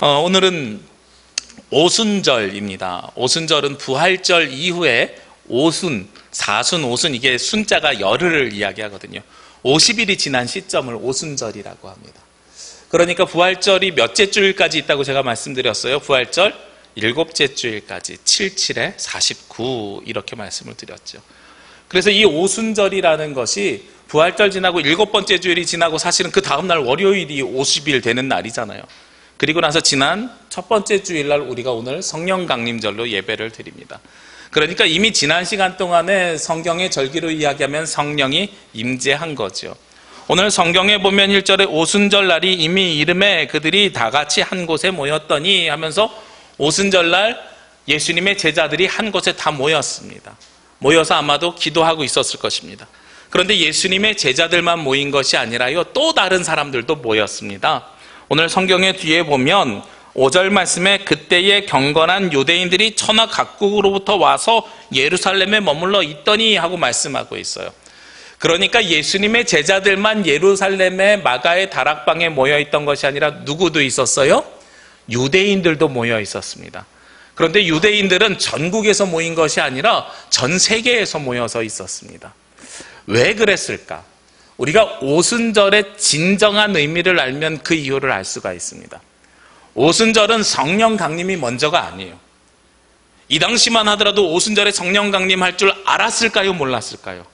오늘은 오순절입니다. 오순절은 부활절 이후에 오순, 사순, 오순, 이게 순자가 열흘을 이야기하거든요. 50일이 지난 시점을 오순절이라고 합니다. 그러니까 부활절이 몇째 주일까지 있다고 제가 말씀드렸어요. 부활절 7째 주일까지 77에 49 이렇게 말씀을 드렸죠. 그래서 이 오순절이라는 것이 부활절 지나고 7번째 주일이 지나고 사실은 그 다음날 월요일이 50일 되는 날이잖아요. 그리고 나서 지난 첫 번째 주일날 우리가 오늘 성령 강림절로 예배를 드립니다. 그러니까 이미 지난 시간 동안에 성경의 절기로 이야기하면 성령이 임재한 거죠. 오늘 성경에 보면 1절에 오순절 날이 이미 이름에 그들이 다 같이 한 곳에 모였더니 하면서 오순절날 예수님의 제자들이 한 곳에 다 모였습니다. 모여서 아마도 기도하고 있었을 것입니다. 그런데 예수님의 제자들만 모인 것이 아니라요, 또 다른 사람들도 모였습니다. 오늘 성경의 뒤에 보면 5절 말씀에 그때의 경건한 유대인들이 천하 각국으로부터 와서 예루살렘에 머물러 있더니 하고 말씀하고 있어요. 그러니까 예수님의 제자들만 예루살렘의 마가의 다락방에 모여 있던 것이 아니라 누구도 있었어요? 유대인들도 모여 있었습니다. 그런데 유대인들은 전국에서 모인 것이 아니라 전 세계에서 모여서 있었습니다. 왜 그랬을까? 우리가 오순절의 진정한 의미를 알면 그 이유를 알 수가 있습니다. 오순절은 성령 강림이 먼저가 아니에요. 이 당시만 하더라도 오순절에 성령 강림할 줄 알았을까요? 몰랐을까요?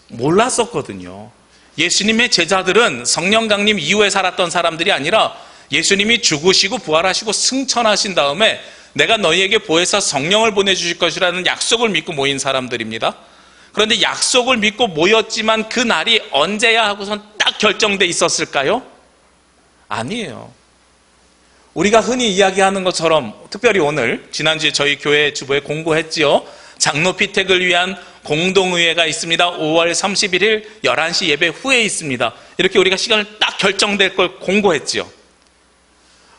몰랐었거든요. 예수님의 제자들은 성령 강림 이후에 살았던 사람들이 아니라 예수님이 죽으시고 부활하시고 승천하신 다음에 내가 너희에게 보혜사 성령을 보내주실 것이라는 약속을 믿고 모인 사람들입니다. 그런데 약속을 믿고 모였지만 그 날이 언제야 하고선 딱 결정돼 있었을까요? 아니에요. 우리가 흔히 이야기하는 것처럼 특별히 오늘 지난주에 저희 교회 주보에 공고했지요. 장로 피택을 위한 공동의회가 있습니다. 5월 31일 11시 예배 후에 있습니다. 이렇게 우리가 시간을 딱 결정될 걸 공고했지요.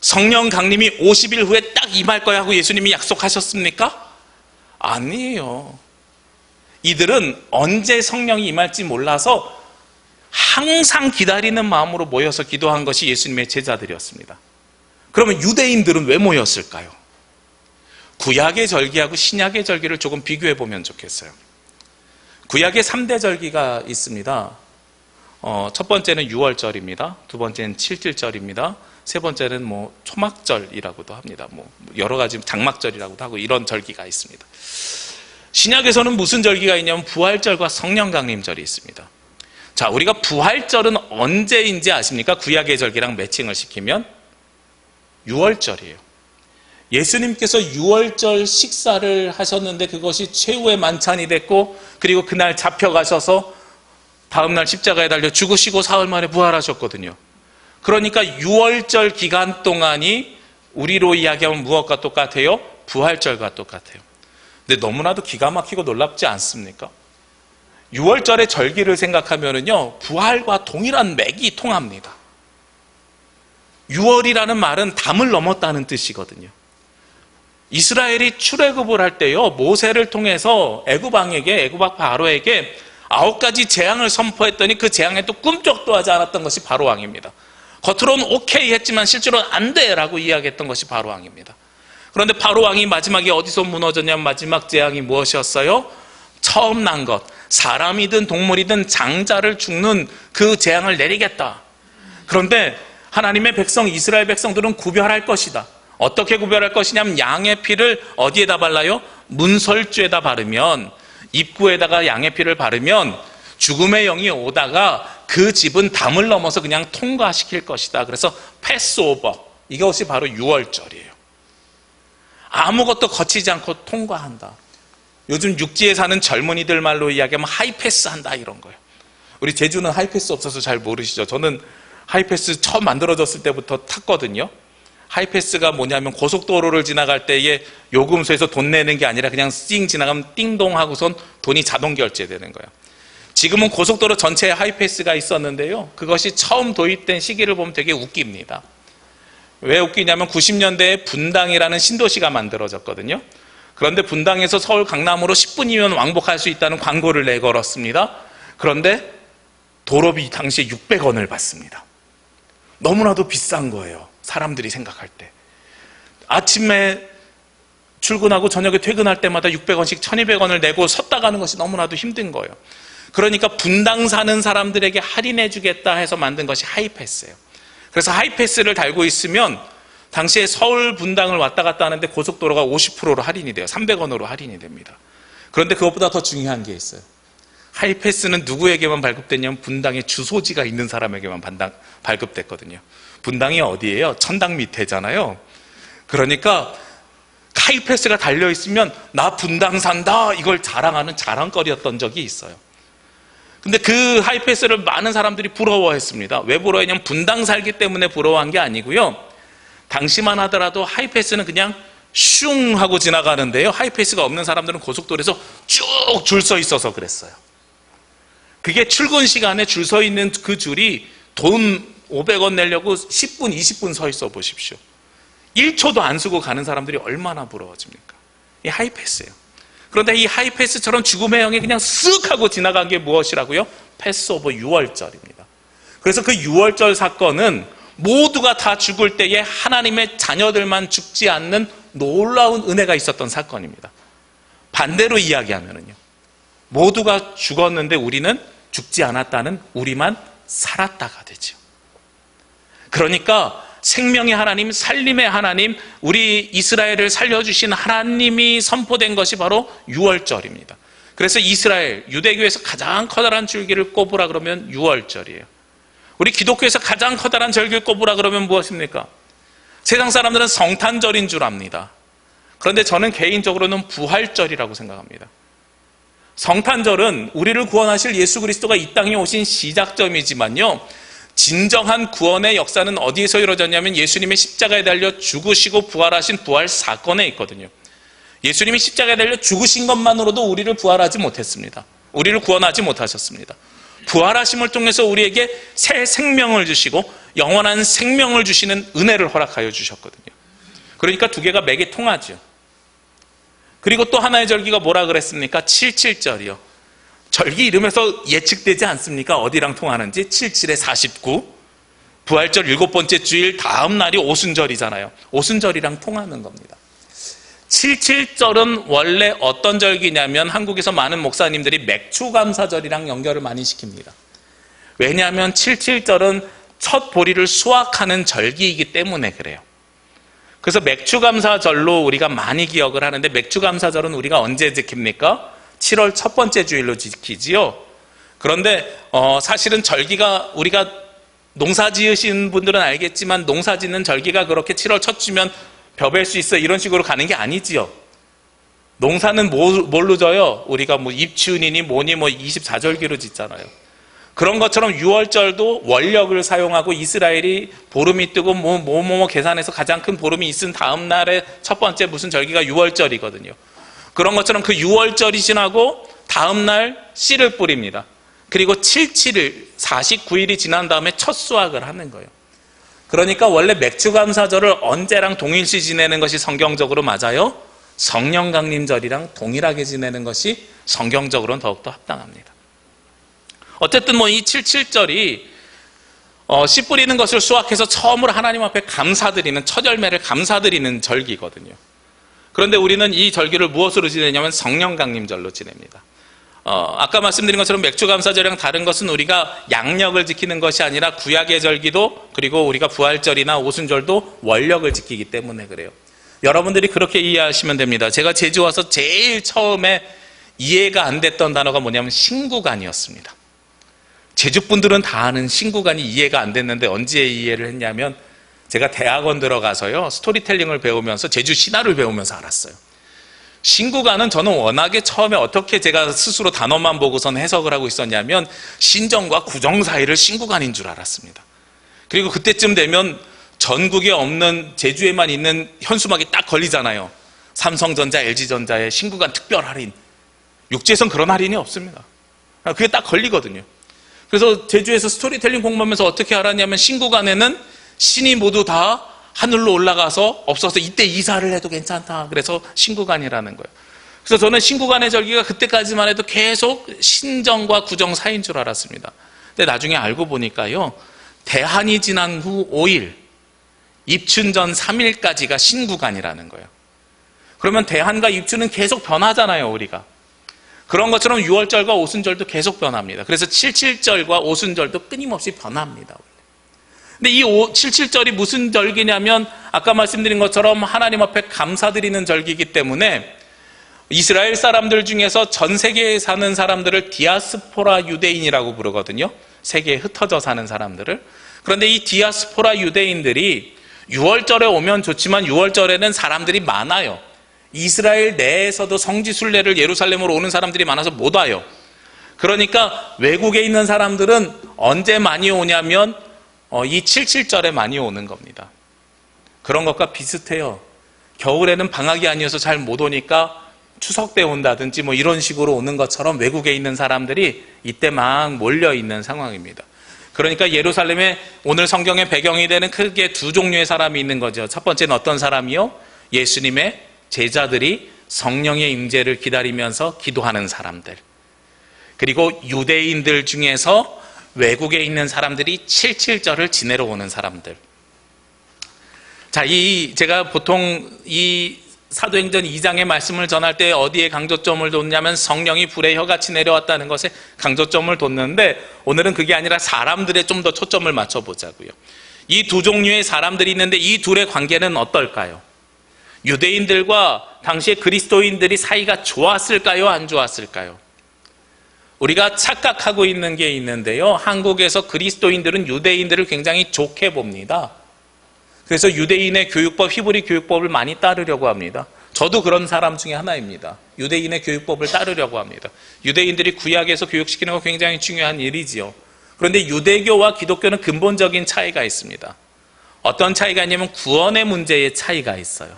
성령 강림이 50일 후에 딱 임할 거야 하고 예수님이 약속하셨습니까? 아니에요. 이들은 언제 성령이 임할지 몰라서 항상 기다리는 마음으로 모여서 기도한 것이 예수님의 제자들이었습니다. 그러면 유대인들은 왜 모였을까요? 구약의 절기하고 신약의 절기를 조금 비교해 보면 좋겠어요. 구약의 3대 절기가 있습니다. 첫 번째는 6월절입니다. 두 번째는 7일절입니다. 세 번째는 초막절이라고도 합니다. 여러 가지 장막절이라고도 하고 이런 절기가 있습니다. 신약에서는 무슨 절기가 있냐면 부활절과 성령강림절이 있습니다. 자, 우리가 부활절은 언제인지 아십니까? 구약의 절기랑 매칭을 시키면 6월절이에요. 예수님께서 6월절 식사를 하셨는데 그것이 최후의 만찬이 됐고, 그리고 그날 잡혀가셔서 다음날 십자가에 달려 죽으시고 사흘 만에 부활하셨거든요. 그러니까 6월절 기간 동안이 우리로 이야기하면 무엇과 똑같아요? 부활절과 똑같아요. 근데 너무나도 기가 막히고 놀랍지 않습니까? 6월절의 절기를 생각하면은요, 부활과 동일한 맥이 통합니다. 6월이라는 말은 담을 넘었다는 뜻이거든요. 이스라엘이 출애굽을 할 때요, 모세를 통해서 애굽 바로에게 9가지 재앙을 선포했더니 그 재앙에 또 꿈쩍도 하지 않았던 것이 바로 왕입니다. 겉으로는 오케이 했지만 실제로는 안 돼라고 이야기했던 것이 바로 왕입니다. 그런데 바로 왕이 마지막에 어디서 무너졌냐면 마지막 재앙이 무엇이었어요? 처음 난 것, 사람이든 동물이든 장자를 죽는 그 재앙을 내리겠다. 그런데 하나님의 백성, 이스라엘 백성들은 구별할 것이다. 어떻게 구별할 것이냐면 양의 피를 어디에다 발라요? 문설주에다 바르면, 입구에다가 양의 피를 바르면 죽음의 영이 오다가 그 집은 담을 넘어서 그냥 통과시킬 것이다. 그래서 패스오버, 이것이 바로 6월절이에요. 아무것도 거치지 않고 통과한다. 요즘 육지에 사는 젊은이들 말로 이야기하면 하이패스 한다 이런 거예요. 우리 제주는 하이패스 없어서 잘 모르시죠? 저는 하이패스 처음 만들어졌을 때부터 탔거든요. 하이패스가 뭐냐면 고속도로를 지나갈 때에 요금소에서 돈 내는 게 아니라 그냥 띵 지나가면 띵동 하고선 돈이 자동 결제되는 거예요. 지금은 고속도로 전체에 하이패스가 있었는데요, 그것이 처음 도입된 시기를 보면 되게 웃깁니다. 왜 웃기냐면 90년대에 분당이라는 신도시가 만들어졌거든요. 그런데 분당에서 서울 강남으로 10분이면 왕복할 수 있다는 광고를 내걸었습니다. 그런데 도로비 당시에 600원을 받습니다. 너무나도 비싼 거예요. 사람들이 생각할 때. 아침에 출근하고 저녁에 퇴근할 때마다 600원씩 1200원을 내고 섰다 가는 것이 너무나도 힘든 거예요. 그러니까 분당 사는 사람들에게 할인해 주겠다 해서 만든 것이 하이패스예요. 그래서 하이패스를 달고 있으면 당시에 서울 분당을 왔다 갔다 하는데 고속도로가 50%로 할인이 돼요. 300원으로 할인이 됩니다. 그런데 그것보다 더 중요한 게 있어요. 하이패스는 누구에게만 발급됐냐면 분당에 주소지가 있는 사람에게만 발급됐거든요. 분당이 어디예요? 천당 밑에잖아요. 그러니까 하이패스가 달려있으면 나 분당 산다 이걸 자랑하는 자랑거리였던 적이 있어요. 근데 그 하이패스를 많은 사람들이 부러워했습니다. 왜 부러워했냐면 분당 살기 때문에 부러워한 게 아니고요. 당시만 하더라도 하이패스는 그냥 슝 하고 지나가는데요. 하이패스가 없는 사람들은 고속도로에서 쭉 줄 서 있어서 그랬어요. 그게 출근 시간에 줄 서 있는 그 줄이 돈 500원 내려고 10분, 20분 서 있어 보십시오. 1초도 안 쓰고 가는 사람들이 얼마나 부러워집니까? 이 하이패스예요. 그런데 이 하이패스처럼 죽음의 형이 그냥 쓱 하고 지나간 게 무엇이라고요? 패스오버 6월절입니다. 그래서 그 6월절 사건은 모두가 다 죽을 때에 하나님의 자녀들만 죽지 않는 놀라운 은혜가 있었던 사건입니다. 반대로 이야기하면요, 모두가 죽었는데 우리는 죽지 않았다는, 우리만 살았다가 되죠. 그러니까 생명의 하나님, 살림의 하나님, 우리 이스라엘을 살려주신 하나님이 선포된 것이 바로 6월절입니다. 그래서 이스라엘, 유대교에서 가장 커다란 줄기를 꼽으라 그러면 6월절이에요. 우리 기독교에서 가장 커다란 절기를 꼽으라 그러면 무엇입니까? 세상 사람들은 성탄절인 줄 압니다. 그런데 저는 개인적으로는 부활절이라고 생각합니다. 성탄절은 우리를 구원하실 예수 그리스도가 이 땅에 오신 시작점이지만요, 진정한 구원의 역사는 어디에서 이루어졌냐면 예수님의 십자가에 달려 죽으시고 부활하신 부활 사건에 있거든요. 예수님이 십자가에 달려 죽으신 것만으로도 우리를 부활하지 못했습니다. 우리를 구원하지 못하셨습니다. 부활하심을 통해서 우리에게 새 생명을 주시고 영원한 생명을 주시는 은혜를 허락하여 주셨거든요. 그러니까 두 개가 맥이 통하죠. 그리고 또 하나의 절기가 뭐라 그랬습니까? 77절이요. 절기 이름에서 예측되지 않습니까? 어디랑 통하는지. 77에 49, 부활절 7번째 주일 다음 날이 오순절이잖아요. 오순절이랑 통하는 겁니다. 77절은 원래 어떤 절기냐면 한국에서 많은 목사님들이 맥추감사절이랑 연결을 많이 시킵니다. 왜냐하면 77절은 첫 보리를 수확하는 절기이기 때문에 그래요. 그래서 맥추감사절로 우리가 많이 기억을 하는데, 맥추감사절은 우리가 언제 지킵니까? 7월 첫 번째 주일로 지키지요. 그런데 사실은 절기가, 우리가 농사 지으신 분들은 알겠지만 농사 짓는 절기가 그렇게 7월 첫 주면 벼벨 수 있어 이런 식으로 가는 게 아니지요. 농사는 뭘로 져요? 우리가 뭐 입춘이니 뭐니 뭐 24절기로 짓잖아요. 그런 것처럼 6월절도 원력을 사용하고 이스라엘이 보름이 뜨고 뭐 계산해서 가장 큰 보름이 있은 다음 날에 첫 번째 무슨 절기가 6월절이거든요. 그런 것처럼 그 6월절이 지나고 다음 날 씨를 뿌립니다. 그리고 77일, 49일이 지난 다음에 첫 수확을 하는 거예요. 그러니까 원래 맥추감사절을 언제랑 동일시 지내는 것이 성경적으로 맞아요? 성령강림절이랑 동일하게 지내는 것이 성경적으로는 더욱더 합당합니다. 어쨌든 뭐 이 77절이 씨 뿌리는 것을 수확해서 처음으로 하나님 앞에 감사드리는, 첫 열매를 감사드리는 절기거든요. 그런데 우리는 이 절기를 무엇으로 지내냐면 성령강림절로 지냅니다. 아까 말씀드린 것처럼 맥추감사절이랑 다른 것은 우리가 양력을 지키는 것이 아니라 구약의 절기도, 그리고 우리가 부활절이나 오순절도 원력을 지키기 때문에 그래요. 여러분들이 그렇게 이해하시면 됩니다. 제가 제주 와서 제일 처음에 이해가 안 됐던 단어가 뭐냐면 신구간이었습니다. 제주 분들은 다 아는 신구간이 이해가 안 됐는데 언제 이해를 했냐면, 제가 대학원 들어가서요, 스토리텔링을 배우면서 제주 신화를 배우면서 알았어요. 신구간은 저는 워낙에 처음에 어떻게 제가 스스로 단어만 보고선 해석을 하고 있었냐면 신정과 구정 사이를 신구간인 줄 알았습니다. 그리고 그때쯤 되면 전국에 없는 제주에만 있는 현수막이 딱 걸리잖아요. 삼성전자, LG전자의 신구간 특별 할인. 육지에선 그런 할인이 없습니다. 그게 딱 걸리거든요. 그래서 제주에서 스토리텔링 공부하면서 어떻게 알았냐면 신구간에는 신이 모두 다 하늘로 올라가서 없어서 이때 이사를 해도 괜찮다. 그래서 신구간이라는 거예요. 그래서 저는 신구간의 절기가 그때까지만 해도 계속 신정과 구정 사이인 줄 알았습니다. 근데 나중에 알고 보니까요, 대한이 지난 후 5일, 입춘 전 3일까지가 신구간이라는 거예요. 그러면 대한과 입춘은 계속 변하잖아요, 우리가. 그런 것처럼 6월절과 오순절도 계속 변합니다. 그래서 77절과 오순절도 끊임없이 변합니다. 근데 이 77절이 무슨 절기냐면 아까 말씀드린 것처럼 하나님 앞에 감사드리는 절기이기 때문에 이스라엘 사람들 중에서 전 세계에 사는 사람들을 디아스포라 유대인이라고 부르거든요. 세계에 흩어져 사는 사람들을. 그런데 이 디아스포라 유대인들이 6월절에 오면 좋지만 6월절에는 사람들이 많아요. 이스라엘 내에서도 성지순례를 예루살렘으로 오는 사람들이 많아서 못 와요. 그러니까 외국에 있는 사람들은 언제 많이 오냐면 이 77절에 많이 오는 겁니다. 그런 것과 비슷해요. 겨울에는 방학이 아니어서 잘 못 오니까 추석 때 온다든지 뭐 이런 식으로 오는 것처럼 외국에 있는 사람들이 이때 막 몰려 있는 상황입니다. 그러니까 예루살렘에 오늘 성경의 배경이 되는 크게 두 종류의 사람이 있는 거죠. 첫 번째는 어떤 사람이요? 예수님의 제자들이 성령의 임재를 기다리면서 기도하는 사람들. 그리고 유대인들 중에서 외국에 있는 사람들이 77절을 지내러 오는 사람들. 자, 제가 보통 이 사도행전 2장의 말씀을 전할 때 어디에 강조점을 뒀냐면 성령이 불의 혀같이 내려왔다는 것에 강조점을 뒀는데 오늘은 그게 아니라 사람들에 좀 더 초점을 맞춰보자고요. 이 두 종류의 사람들이 있는데 이 둘의 관계는 어떨까요? 유대인들과 당시의 그리스도인들이 사이가 좋았을까요? 안 좋았을까요? 우리가 착각하고 있는 게 있는데요. 한국에서 그리스도인들은 유대인들을 굉장히 좋게 봅니다. 그래서 유대인의 교육법, 히브리 교육법을 많이 따르려고 합니다. 저도 그런 사람 중에 하나입니다. 유대인의 교육법을 따르려고 합니다. 유대인들이 구약에서 교육시키는 거 굉장히 중요한 일이지요. 그런데 유대교와 기독교는 근본적인 차이가 있습니다. 어떤 차이가 있냐면 구원의 문제의 차이가 있어요.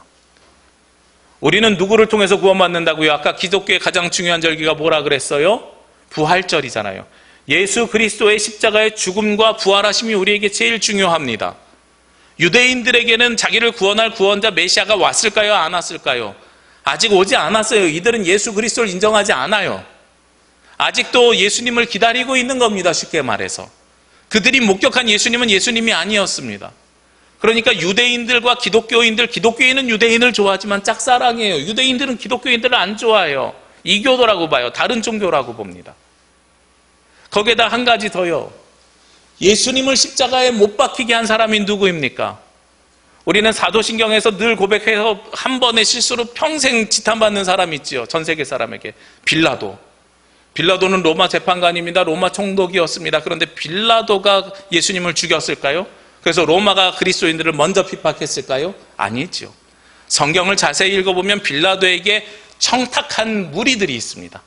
우리는 누구를 통해서 구원받는다고요? 아까 기독교의 가장 중요한 절기가 뭐라 그랬어요? 부활절이잖아요. 예수 그리스도의 십자가의 죽음과 부활하심이 우리에게 제일 중요합니다. 유대인들에게는 자기를 구원할 구원자 메시아가 왔을까요? 안 왔을까요? 아직 오지 않았어요. 이들은 예수 그리스도를 인정하지 않아요. 아직도 예수님을 기다리고 있는 겁니다. 쉽게 말해서. 그들이 목격한 예수님은 예수님이 아니었습니다. 그러니까 유대인들과 기독교인은 유대인을 좋아하지만 짝사랑이에요. 유대인들은 기독교인들을 안 좋아해요. 이교도라고 봐요. 다른 종교라고 봅니다. 거기에다 한 가지 더요. 예수님을 십자가에 못 박히게 한 사람이 누구입니까? 우리는 사도신경에서 늘 고백해서 한 번의 실수로 평생 지탄받는 사람이 있지요. 전 세계 사람에게. 빌라도. 빌라도는 로마 재판관입니다. 로마 총독이었습니다. 그런데 빌라도가 예수님을 죽였을까요? 그래서 로마가 그리스도인들을 먼저 핍박했을까요? 아니죠. 성경을 자세히 읽어보면 빌라도에게 청탁한 무리들이 있습니다.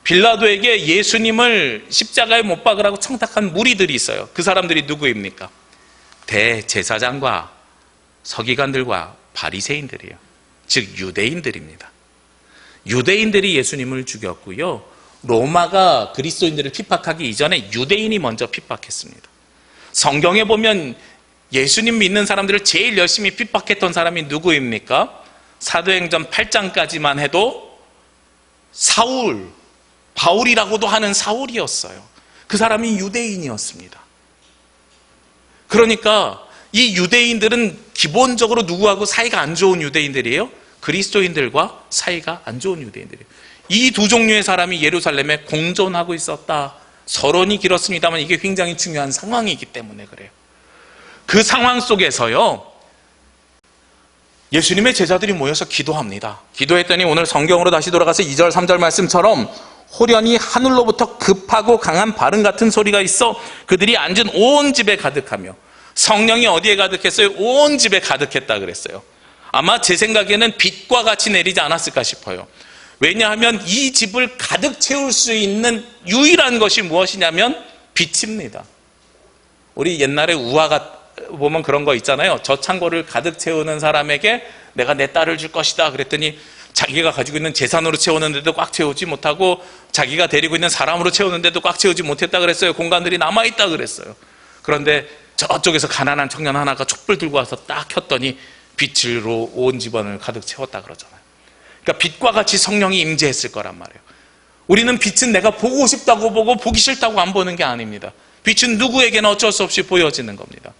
빌라도에게 예수님을 십자가에 못 박으라고 청탁한 무리들이 있어요. 그 사람들이 누구입니까? 대제사장과 서기관들과 바리새인들이에요. 즉 유대인들입니다. 유대인들이 예수님을 죽였고요. 로마가 그리스도인들을 핍박하기 이전에 유대인이 먼저 핍박했습니다. 성경에 보면 예수님 믿는 사람들을 제일 열심히 핍박했던 사람이 누구입니까? 사도행전 8장까지만 해도 바울이라고도 하는 사울이었어요. 그 사람이 유대인이었습니다. 그러니까 이 유대인들은 기본적으로 누구하고 사이가 안 좋은 유대인들이에요? 그리스도인들과 사이가 안 좋은 유대인들이에요. 이 두 종류의 사람이 예루살렘에 공존하고 있었다. 서론이 길었습니다만 이게 굉장히 중요한 상황이기 때문에 그래요. 그 상황 속에서요, 예수님의 제자들이 모여서 기도합니다. 기도했더니 오늘 성경으로 다시 돌아가서 2절 3절 말씀처럼 호련히 하늘로부터 급하고 강한 발음 같은 소리가 있어 그들이 앉은 온 집에 가득하며. 성령이 어디에 가득했어요? 온 집에 가득했다 그랬어요. 아마 제 생각에는 빛과 같이 내리지 않았을까 싶어요. 왜냐하면 이 집을 가득 채울 수 있는 유일한 것이 무엇이냐면 빛입니다. 우리 옛날에 우화가 보면 그런 거 있잖아요. 저 창고를 가득 채우는 사람에게 내가 내 딸을 줄 것이다 그랬더니 자기가 가지고 있는 재산으로 채우는데도 꽉 채우지 못하고 자기가 데리고 있는 사람으로 채우는데도 꽉 채우지 못했다 그랬어요. 공간들이 남아있다 그랬어요. 그런데 저쪽에서 가난한 청년 하나가 촛불 들고 와서 딱 켰더니 빛으로 온 집안을 가득 채웠다 그러잖아요. 그러니까 빛과 같이 성령이 임재했을 거란 말이에요. 우리는 빛은 내가 보고 싶다고 보고 보기 싫다고 안 보는 게 아닙니다. 빛은 누구에게나 어쩔 수 없이 보여지는 겁니다.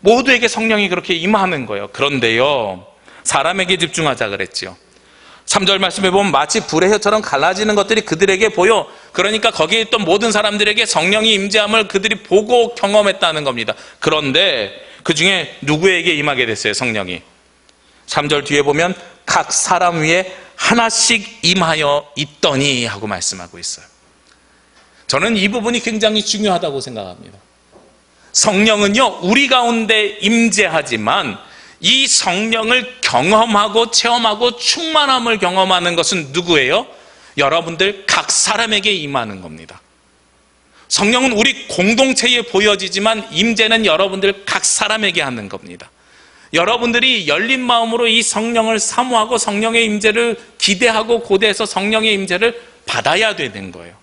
모두에게 성령이 그렇게 임하는 거예요. 그런데요, 사람에게 집중하자 그랬죠. 3절 말씀에 보면 마치 불의 혀처럼 갈라지는 것들이 그들에게 보여. 그러니까 거기에 있던 모든 사람들에게 성령이 임재함을 그들이 보고 경험했다는 겁니다. 그런데 그 중에 누구에게 임하게 됐어요, 성령이? 3절 뒤에 보면 각 사람 위에 하나씩 임하여 있더니 하고 말씀하고 있어요. 저는 이 부분이 굉장히 중요하다고 생각합니다. 성령은요, 우리 가운데 임재하지만 이 성령을 경험하고 체험하고 충만함을 경험하는 것은 누구예요? 여러분들 각 사람에게 임하는 겁니다. 성령은 우리 공동체에 보여지지만 임재는 여러분들 각 사람에게 하는 겁니다. 여러분들이 열린 마음으로 이 성령을 사모하고 성령의 임재를 기대하고 고대해서 성령의 임재를 받아야 되는 거예요.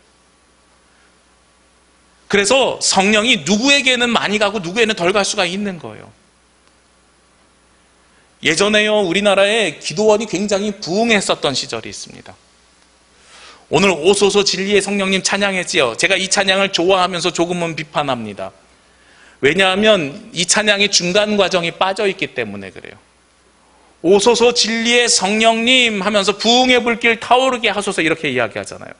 그래서 성령이 누구에게는 많이 가고 누구에게는 덜 갈 수가 있는 거예요. 예전에요, 우리나라에 기도원이 굉장히 부흥했었던 시절이 있습니다. 오늘 오소서 진리의 성령님 찬양했지요. 제가 이 찬양을 좋아하면서 조금은 비판합니다. 왜냐하면 이 찬양이 중간 과정이 빠져 있기 때문에 그래요. 오소서 진리의 성령님 하면서 부흥의 불길 타오르게 하소서 이렇게 이야기하잖아요.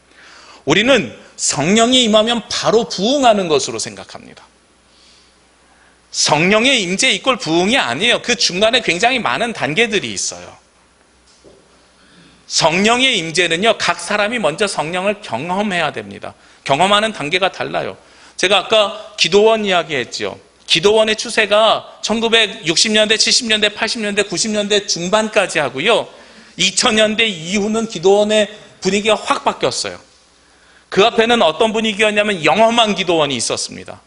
우리는 성령이 임하면 바로 부흥하는 것으로 생각합니다. 성령의 임재 이꼴 부흥이 아니에요. 그 중간에 굉장히 많은 단계들이 있어요. 성령의 임재는요, 각 사람이 먼저 성령을 경험해야 됩니다. 경험하는 단계가 달라요. 제가 아까 기도원 이야기했죠. 기도원의 추세가 1960년대, 70년대, 80년대, 90년대 중반까지 하고요, 2000년대 이후는 기도원의 분위기가 확 바뀌었어요. 그 앞에는 어떤 분위기였냐면 영험한 기도원이 있었습니다.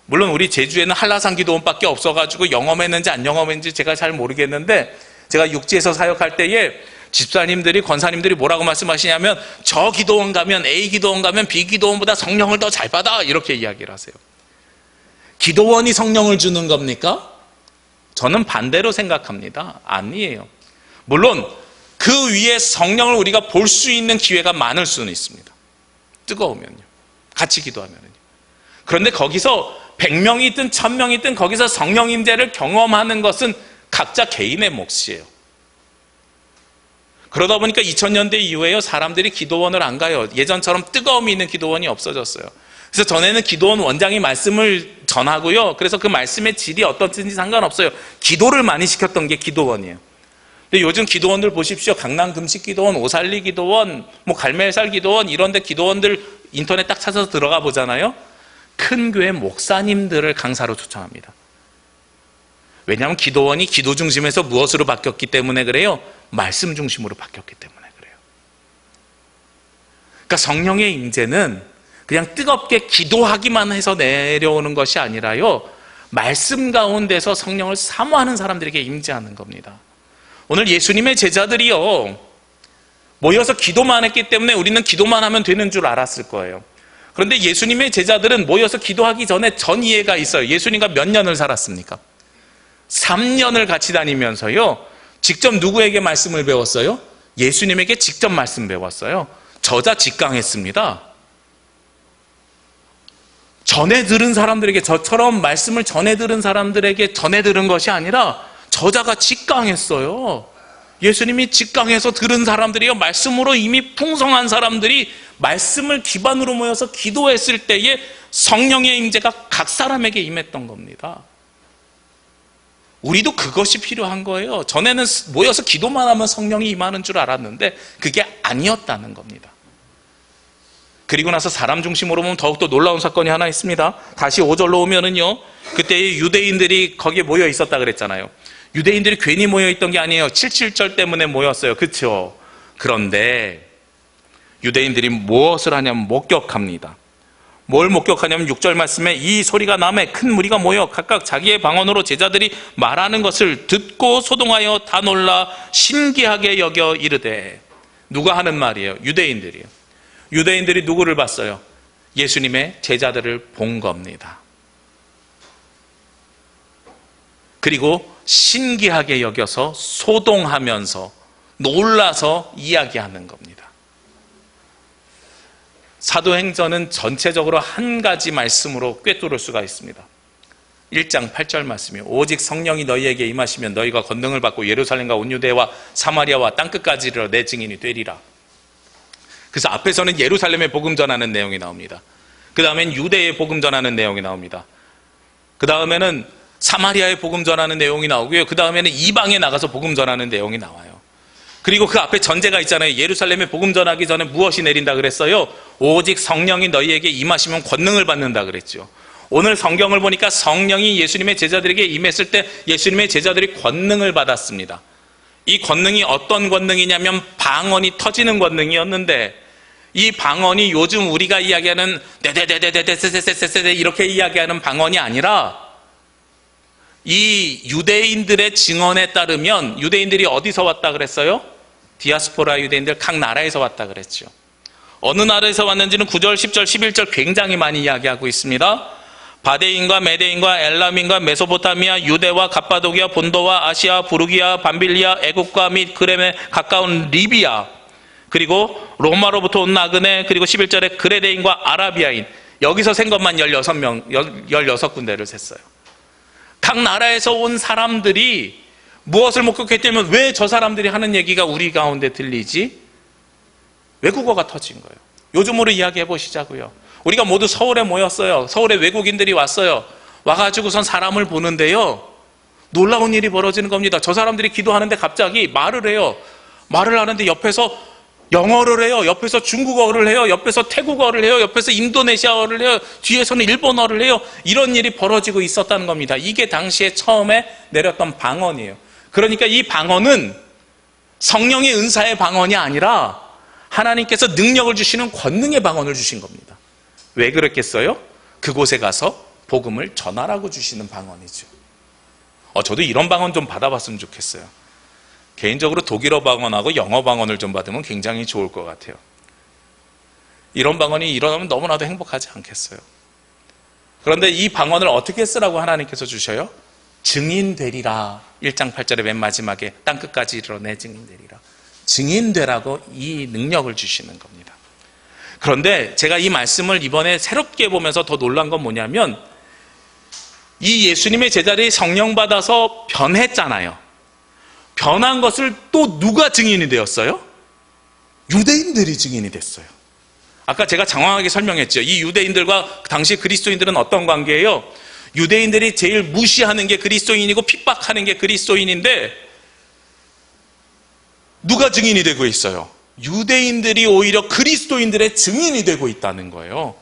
물론 우리 제주에는 한라산 기도원밖에 없어가지고 영험했는지 안 영험했는지 제가 잘 모르겠는데, 제가 육지에서 사역할 때에 집사님들이, 권사님들이 뭐라고 말씀하시냐면, 저 기도원 가면, A 기도원 가면 B 기도원보다 성령을 더 잘 받아, 이렇게 이야기를 하세요. 기도원이 성령을 주는 겁니까? 저는 반대로 생각합니다. 아니에요. 물론 그 위에 성령을 우리가 볼 수 있는 기회가 많을 수는 있습니다. 뜨거우면요, 같이 기도하면요. 그런데 거기서 100명이 있든 1000명이 있든 거기서 성령 임재를 경험하는 것은 각자 개인의 몫이에요. 그러다 보니까 2000년대 이후에요, 사람들이 기도원을 안 가요. 예전처럼 뜨거움이 있는 기도원이 없어졌어요. 그래서 전에는 기도원 원장이 말씀을 전하고요, 그래서 그 말씀의 질이 어떻든지 상관없어요. 기도를 많이 시켰던 게 기도원이에요. 근데 요즘 기도원들 보십시오. 강남 금식기도원, 오살리 기도원, 갈멜살 기도원, 이런데 기도원들 인터넷 딱 찾아서 들어가 보잖아요. 큰 교회 목사님들을 강사로 초청합니다. 왜냐하면 기도원이 기도 중심에서 무엇으로 바뀌었기 때문에 그래요? 말씀 중심으로 바뀌었기 때문에 그래요. 그러니까 성령의 임재는 그냥 뜨겁게 기도하기만 해서 내려오는 것이 아니라요, 말씀 가운데서 성령을 사모하는 사람들에게 임재하는 겁니다. 오늘 예수님의 제자들이요, 모여서 기도만 했기 때문에 우리는 기도만 하면 되는 줄 알았을 거예요. 그런데 예수님의 제자들은 모여서 기도하기 전에 전 이해가 있어요. 예수님과 몇 년을 살았습니까? 3년을 같이 다니면서요, 직접 누구에게 말씀을 배웠어요? 예수님에게 직접 말씀 배웠어요. 저자 직강했습니다. 전해 들은 사람들에게, 저처럼 말씀을 전해 들은 사람들에게 전해 들은 것이 아니라 저자가 직강했어요. 예수님이 직강해서 들은 사람들이요, 말씀으로 이미 풍성한 사람들이 말씀을 기반으로 모여서 기도했을 때에 성령의 임재가 각 사람에게 임했던 겁니다. 우리도 그것이 필요한 거예요. 전에는 모여서 기도만 하면 성령이 임하는 줄 알았는데 그게 아니었다는 겁니다. 그리고 나서 사람 중심으로 보면 더욱더 놀라운 사건이 하나 있습니다. 다시 5절로 오면은요, 그때 유대인들이 거기에 모여 있었다 그랬잖아요. 유대인들이 괜히 모여 있던 게 아니에요. 77절 때문에 모였어요. 그렇죠? 그런데 유대인들이 무엇을 하냐면 목격합니다. 뭘 목격하냐면 6절 말씀에 이 소리가 남에 큰 무리가 모여 각각 자기의 방언으로 제자들이 말하는 것을 듣고 소동하여 다 놀라 신기하게 여겨 이르되. 누가 하는 말이에요? 유대인들이에요. 유대인들이 누구를 봤어요? 예수님의 제자들을 본 겁니다. 그리고 신기하게 여겨서 소동하면서 놀라서 이야기하는 겁니다. 사도행전은 전체적으로 한 가지 말씀으로 꿰뚫을 수가 있습니다. 1장 8절 말씀이에요. 오직 성령이 너희에게 임하시면 너희가 권능을 받고 예루살렘과 온 유대와 사마리아와 땅끝까지 이르러 내 증인이 되리라. 그래서 앞에서는 예루살렘에 복음 전하는 내용이 나옵니다. 그 다음엔 유대에 복음 전하는 내용이 나옵니다. 그 다음에는 사마리아에 복음 전하는 내용이 나오고요. 그 다음에는 이방에 나가서 복음 전하는 내용이 나와요. 그리고 그 앞에 전제가 있잖아요. 예루살렘에 복음 전하기 전에 무엇이 내린다 그랬어요? 오직 성령이 너희에게 임하시면 권능을 받는다 그랬죠. 오늘 성경을 보니까 성령이 예수님의 제자들에게 임했을 때 예수님의 제자들이 권능을 받았습니다. 이 권능이 어떤 권능이냐면 방언이 터지는 권능이었는데, 이 방언이 요즘 우리가 이야기하는 데데데데데데데데데 이렇게 이야기하는 방언이 아니라, 이 유대인들의 증언에 따르면, 유대인들이 어디서 왔다 그랬어요? 디아스포라 유대인들 각 나라에서 왔다 그랬죠. 어느 나라에서 왔는지는 9절, 10절, 11절 굉장히 많이 이야기하고 있습니다. 바데인과 메데인과 엘람인과 메소포타미아, 유대와 갑바도기아, 본도와 아시아, 부르기아, 밤빌리아, 애국과 및 그렘에 가까운 리비아, 그리고 로마로부터 온 나그네, 그리고 11절에 그레데인과 아라비아인, 여기서 센 것만 16군데를 셌어요. 각 나라에서 온 사람들이 무엇을 목격했다면 왜 저 사람들이 하는 얘기가 우리 가운데 들리지? 외국어가 터진 거예요. 요즘으로 이야기해 보시자고요. 우리가 모두 서울에 모였어요. 서울에 외국인들이 왔어요. 와가지고선 사람을 보는데요, 놀라운 일이 벌어지는 겁니다. 저 사람들이 기도하는데 갑자기 말을 해요. 말을 하는데 옆에서 영어를 해요. 옆에서 중국어를 해요. 옆에서 태국어를 해요. 옆에서 인도네시아어를 해요. 뒤에서는 일본어를 해요. 이런 일이 벌어지고 있었다는 겁니다. 이게 당시에 처음에 내렸던 방언이에요. 그러니까 이 방언은 성령의 은사의 방언이 아니라 하나님께서 능력을 주시는 권능의 방언을 주신 겁니다. 왜 그랬겠어요? 그곳에 가서 복음을 전하라고 주시는 방언이죠. 저도 이런 방언 좀 받아봤으면 좋겠어요. 개인적으로 독일어 방언하고 영어 방언을 좀 받으면 굉장히 좋을 것 같아요. 이런 방언이 일어나면 너무나도 행복하지 않겠어요? 그런데 이 방언을 어떻게 쓰라고 하나님께서 주셔요? 증인 되리라. 1장 8절의 맨 마지막에 땅끝까지 이르러 내 증인 되리라. 증인 되라고 이 능력을 주시는 겁니다. 그런데 제가 이 말씀을 이번에 새롭게 보면서 더 놀란 건 뭐냐면, 이 예수님의 제자들이 성령 받아서 변했잖아요. 변한 것을 또 누가 증인이 되었어요? 유대인들이 증인이 됐어요. 아까 제가 장황하게 설명했죠. 이 유대인들과 당시 그리스도인들은 어떤 관계예요? 유대인들이 제일 무시하는 게 그리스도인이고 핍박하는 게 그리스도인인데, 누가 증인이 되고 있어요? 유대인들이 오히려 그리스도인들의 증인이 되고 있다는 거예요.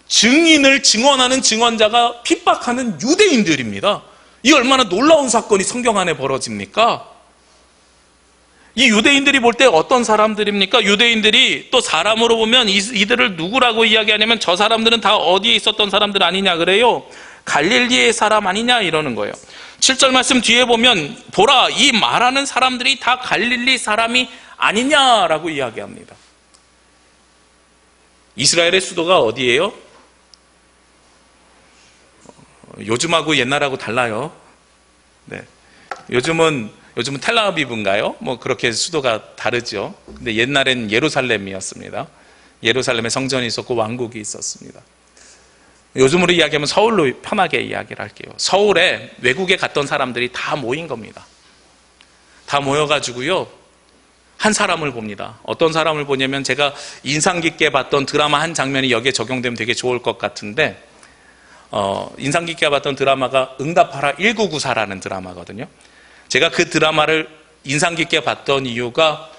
증인을 증언하는 증언자가 핍박하는 유대인들입니다. 이 얼마나 놀라운 사건이 성경 안에 벌어집니까? 이 유대인들이 볼 때 어떤 사람들입니까? 유대인들이 또 사람으로 보면 이들을 누구라고 이야기하냐면, 저 사람들은 다 어디에 있었던 사람들 아니냐 그래요. 갈릴리의 사람 아니냐 이러는 거예요. 7절 말씀 뒤에 보면, 보라, 이 말하는 사람들이 다 갈릴리 사람이 아니냐라고 이야기합니다. 이스라엘의 수도가 어디예요? 요즘하고 옛날하고 달라요. 네. 요즘은 텔라비브인가요? 뭐 그렇게 수도가 다르죠. 근데 옛날엔 예루살렘이었습니다. 예루살렘에 성전이 있었고 왕국이 있었습니다. 요즘으로 이야기하면 서울로 편하게 이야기를 할게요. 서울에 외국에 갔던 사람들이 다 모인 겁니다. 다 모여가지고요, 한 사람을 봅니다. 어떤 사람을 보냐면, 제가 인상 깊게 봤던 드라마 한 장면이 여기에 적용되면 되게 좋을 것 같은데, 인상 깊게 봤던 드라마가 응답하라 1994라는 드라마거든요. 제가 그 드라마를 인상 깊게 봤던 이유가,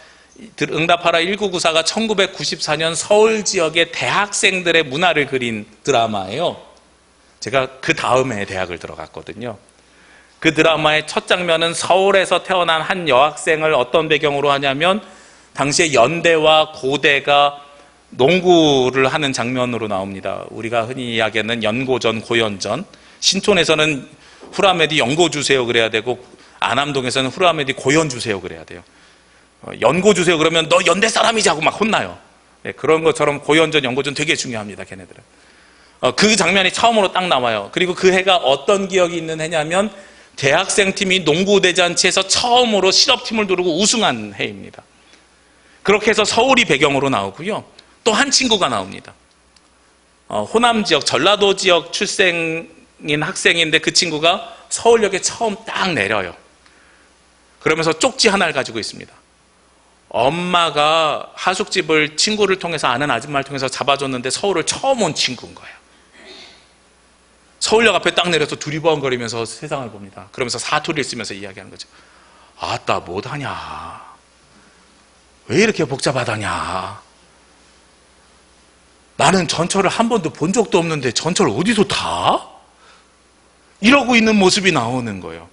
응답하라 1994가 1994년 서울 지역의 대학생들의 문화를 그린 드라마예요. 제가 그 다음에 대학을 들어갔거든요. 그 드라마의 첫 장면은 서울에서 태어난 한 여학생을 어떤 배경으로 하냐면, 당시에 연대와 고대가 농구를 하는 장면으로 나옵니다. 우리가 흔히 이야기하는 연고전, 고연전. 신촌에서는 후라메디 연고 주세요 그래야 되고, 안암동에서는 후라메디 고연 주세요 그래야 돼요. 연고 주세요 그러면 너 연대 사람이지 하고 막 혼나요. 네, 그런 것처럼 고연전, 연고전 되게 중요합니다, 걔네들은. 그 장면이 처음으로 딱 나와요. 그리고 그 해가 어떤 기억이 있는 해냐면, 대학생 팀이 농구 대잔치에서 처음으로 실업팀을 두르고 우승한 해입니다. 그렇게 해서 서울이 배경으로 나오고요. 또 한 친구가 나옵니다. 호남 지역, 전라도 지역 출생 학생인데 그 친구가 서울역에 처음 딱 내려요. 그러면서 쪽지 하나를 가지고 있습니다. 엄마가 하숙집을 친구를 통해서 아는 아줌마를 통해서 잡아줬는데 서울을 처음 온 친구인 거예요. 서울역 앞에 딱 내려서 두리번거리면서 세상을 봅니다. 그러면서 사투리를 쓰면서 이야기하는 거죠. 아따 못하냐, 왜 이렇게 복잡하다냐, 나는 전철을 한 번도 본 적도 없는데 전철 어디서 타? 이러고 있는 모습이 나오는 거예요.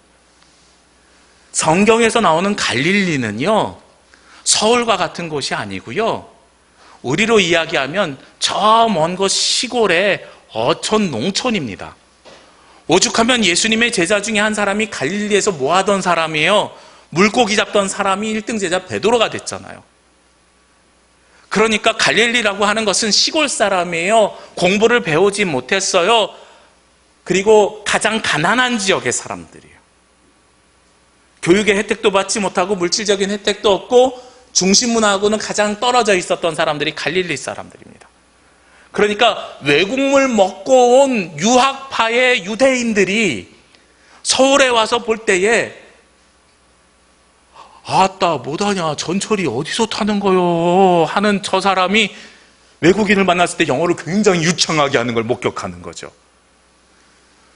성경에서 나오는 갈릴리는요, 서울과 같은 곳이 아니고요, 우리로 이야기하면 저 먼 곳 시골의 어촌 농촌입니다. 오죽하면 예수님의 제자 중에 한 사람이 갈릴리에서 뭐 하던 사람이에요? 물고기 잡던 사람이 1등 제자 베드로가 됐잖아요. 그러니까 갈릴리라고 하는 것은 시골 사람이에요. 공부를 배우지 못했어요. 그리고 가장 가난한 지역의 사람들이에요. 교육의 혜택도 받지 못하고 물질적인 혜택도 없고 중심문화하고는 가장 떨어져 있었던 사람들이 갈릴리 사람들입니다. 그러니까 외국물 먹고 온 유학파의 유대인들이 서울에 와서 볼 때에 아따 못하냐, 전철이 어디서 타는 거요 하는 저 사람이 외국인을 만났을 때 영어를 굉장히 유창하게 하는 걸 목격하는 거죠.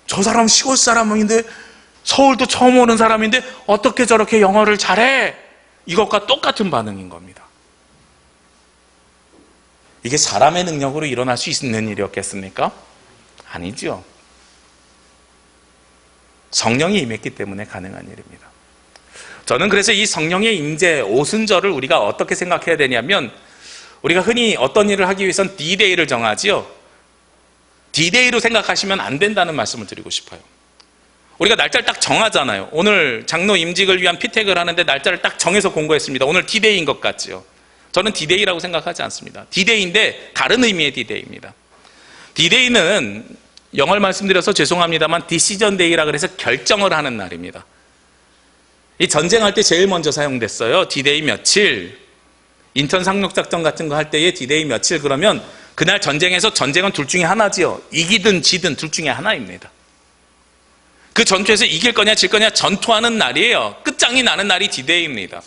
저 사람 시골 사람인데, 서울도 처음 오는 사람인데 어떻게 저렇게 영어를 잘해? 이것과 똑같은 반응인 겁니다. 이게 사람의 능력으로 일어날 수 있는 일이었겠습니까? 아니죠. 성령이 임했기 때문에 가능한 일입니다. 저는 그래서 이 성령의 임재, 오순절을 우리가 어떻게 생각해야 되냐면, 우리가 흔히 어떤 일을 하기 위해선 D-Day를 정하지요. D-Day로 생각하시면 안 된다는 말씀을 드리고 싶어요. 우리가 날짜를 딱 정하잖아요. 오늘 장로 임직을 위한 피택을 하는데 날짜를 딱 정해서 공고했습니다. 오늘 D-Day인 것 같지요. 저는 D-Day라고 생각하지 않습니다. D-Day인데 다른 의미의 D-Day입니다. D-Day는 영어를 말씀드려서 죄송합니다만 Decision Day라 그래서 결정을 하는 날입니다. 이 전쟁할 때 제일 먼저 사용됐어요. D-Day 며칠, 인천 상륙작전 같은 거 할 때에 D-Day 며칠 그러면 그날 전쟁에서, 전쟁은 둘 중에 하나지요. 이기든 지든 둘 중에 하나입니다. 그 전투에서 이길 거냐 질 거냐 전투하는 날이에요. 끝장이 나는 날이 D-Day입니다.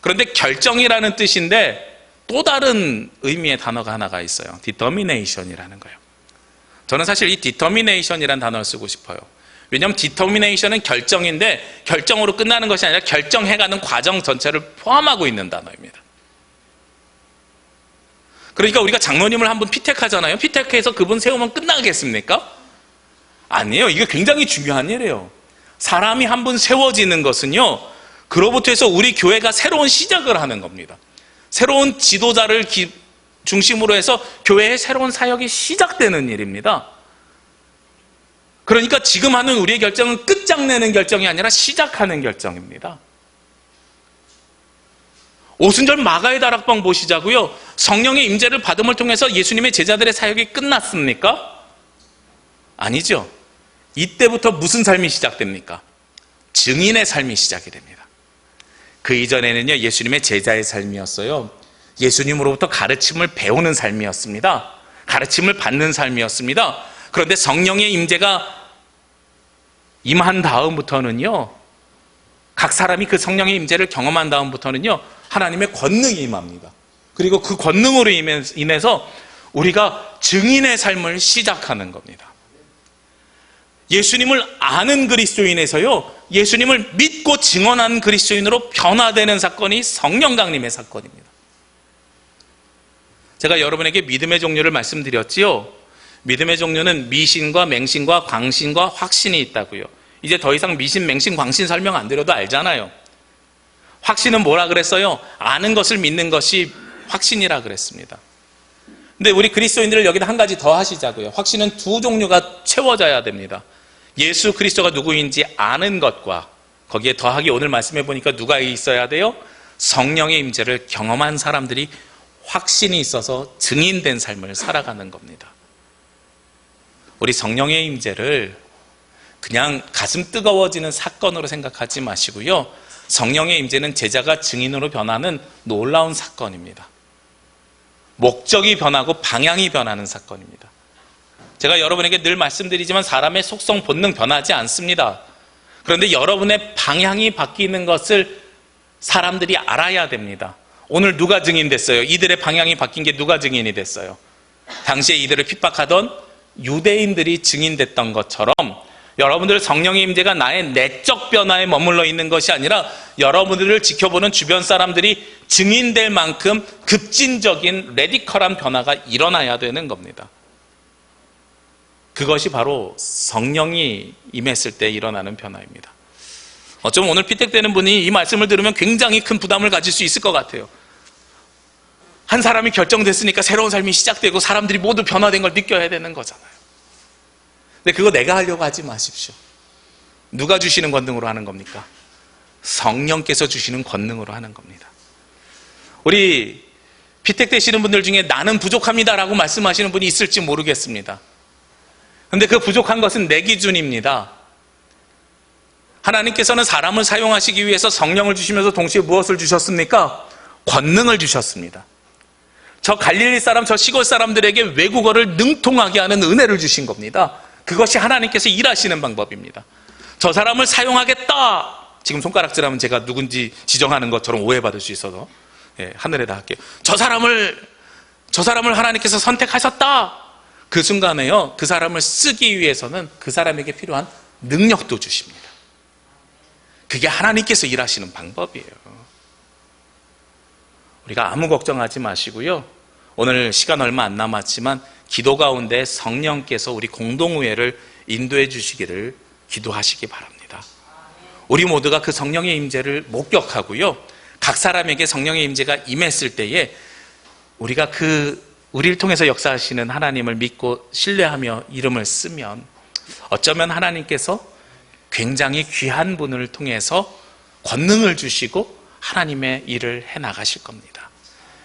그런데 결정이라는 뜻인데 또 다른 의미의 단어가 하나가 있어요. determination이라는 거예요. 저는 사실 이 determination이라는 단어를 쓰고 싶어요. 왜냐하면 determination은 결정인데 결정으로 끝나는 것이 아니라 결정해가는 과정 전체를 포함하고 있는 단어입니다. 그러니까 우리가 장로님을 한번 피택하잖아요. 피택해서 그분 세우면 끝나겠습니까? 아니에요. 이게 굉장히 중요한 일이에요. 사람이 한 분 세워지는 것은요, 그로부터 해서 우리 교회가 새로운 시작을 하는 겁니다. 새로운 지도자를 중심으로 해서 교회의 새로운 사역이 시작되는 일입니다. 그러니까 지금 하는 우리의 결정은 끝장내는 결정이 아니라 시작하는 결정입니다. 오순절 마가의 다락방 보시자고요. 성령의 임재를 받음을 통해서 예수님의 제자들의 사역이 끝났습니까? 아니죠. 이때부터 무슨 삶이 시작됩니까? 증인의 삶이 시작이 됩니다. 그 이전에는요, 예수님의 제자의 삶이었어요. 예수님으로부터 가르침을 배우는 삶이었습니다. 가르침을 받는 삶이었습니다. 그런데 성령의 임재가 임한 다음부터는요, 각 사람이 그 성령의 임재를 경험한 다음부터는요, 하나님의 권능이 임합니다. 그리고 그 권능으로 인해서 우리가 증인의 삶을 시작하는 겁니다. 예수님을 아는 그리스도인에서요, 예수님을 믿고 증언하는 그리스도인으로 변화되는 사건이 성령 강림의 사건입니다. 제가 여러분에게 믿음의 종류를 말씀드렸지요. 믿음의 종류는 미신과 맹신과 광신과 확신이 있다고요. 이제 더 이상 미신, 맹신, 광신 설명 안 드려도 알잖아요. 확신은 뭐라 그랬어요? 아는 것을 믿는 것이 확신이라 그랬습니다. 근데 우리 그리스도인들을 여기다 한 가지 더 하시자고요. 확신은 두 종류가 채워져야 됩니다. 예수 그리스도가 누구인지 아는 것과 거기에 더하기 오늘 말씀해 보니까 누가 있어야 돼요? 성령의 임재를 경험한 사람들이 확신이 있어서 증인된 삶을 살아가는 겁니다. 우리 성령의 임재를 그냥 가슴 뜨거워지는 사건으로 생각하지 마시고요. 성령의 임재는 제자가 증인으로 변하는 놀라운 사건입니다. 목적이 변하고 방향이 변하는 사건입니다. 제가 여러분에게 늘 말씀드리지만 사람의 속성, 본능 변하지 않습니다. 그런데 여러분의 방향이 바뀌는 것을 사람들이 알아야 됩니다. 오늘 누가 증인됐어요? 이들의 방향이 바뀐 게 누가 증인이 됐어요? 당시에 이들을 핍박하던 유대인들이 증인됐던 것처럼 여러분들 성령의 임재가 나의 내적 변화에 머물러 있는 것이 아니라 여러분들을 지켜보는 주변 사람들이 증인될 만큼 급진적인 레디컬한 변화가 일어나야 되는 겁니다. 그것이 바로 성령이 임했을 때 일어나는 변화입니다. 어쩌면 오늘 피택되는 분이 이 말씀을 들으면 굉장히 큰 부담을 가질 수 있을 것 같아요. 한 사람이 결정됐으니까 새로운 삶이 시작되고 사람들이 모두 변화된 걸 느껴야 되는 거잖아요. 근데 그거 내가 하려고 하지 마십시오. 누가 주시는 권능으로 하는 겁니까? 성령께서 주시는 권능으로 하는 겁니다. 우리 피택되시는 분들 중에 나는 부족합니다라고 말씀하시는 분이 있을지 모르겠습니다. 그런데 그 부족한 것은 내 기준입니다. 하나님께서는 사람을 사용하시기 위해서 성령을 주시면서 동시에 무엇을 주셨습니까? 권능을 주셨습니다. 저 갈릴리 사람, 저 시골 사람들에게 외국어를 능통하게 하는 은혜를 주신 겁니다. 그것이 하나님께서 일하시는 방법입니다. 저 사람을 사용하겠다. 지금 손가락질하면 제가 누군지 지정하는 것처럼 오해받을 수 있어서 하늘에다 할게요. 저 사람을 하나님께서 선택하셨다. 그 순간에요, 그 사람을 쓰기 위해서는 그 사람에게 필요한 능력도 주십니다. 그게 하나님께서 일하시는 방법이에요. 우리가 아무 걱정하지 마시고요, 오늘 시간 얼마 안 남았지만 기도 가운데 성령께서 우리 공동의회를 인도해 주시기를 기도하시기 바랍니다. 우리 모두가 그 성령의 임재를 목격하고요, 각 사람에게 성령의 임재가 임했을 때에 우리가 우리를 통해서 역사하시는 하나님을 믿고 신뢰하며 이름을 쓰면 어쩌면 하나님께서 굉장히 귀한 분을 통해서 권능을 주시고 하나님의 일을 해나가실 겁니다.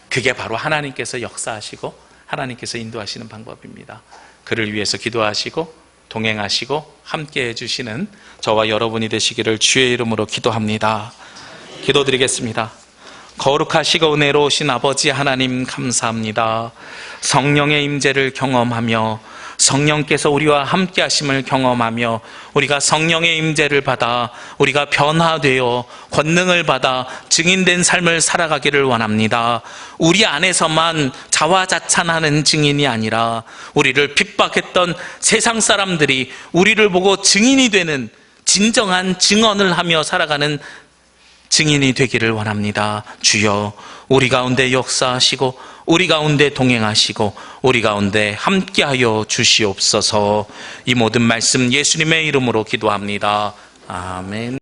그게 바로 하나님께서 역사하시고 하나님께서 인도하시는 방법입니다. 그를 위해서 기도하시고 동행하시고 함께 해주시는 저와 여러분이 되시기를 주의 이름으로 기도합니다. 기도드리겠습니다. 거룩하시고 은혜로우신 아버지 하나님 감사합니다. 성령의 임재를 경험하며 성령께서 우리와 함께 하심을 경험하며 우리가 성령의 임재를 받아 우리가 변화되어 권능을 받아 증인된 삶을 살아가기를 원합니다. 우리 안에서만 자화자찬하는 증인이 아니라 우리를 핍박했던 세상 사람들이 우리를 보고 증인이 되는 진정한 증언을 하며 살아가는 증인이 되기를 원합니다. 주여, 우리 가운데 역사하시고 우리 가운데 동행하시고 우리 가운데 함께하여 주시옵소서. 이 모든 말씀 예수님의 이름으로 기도합니다. 아멘.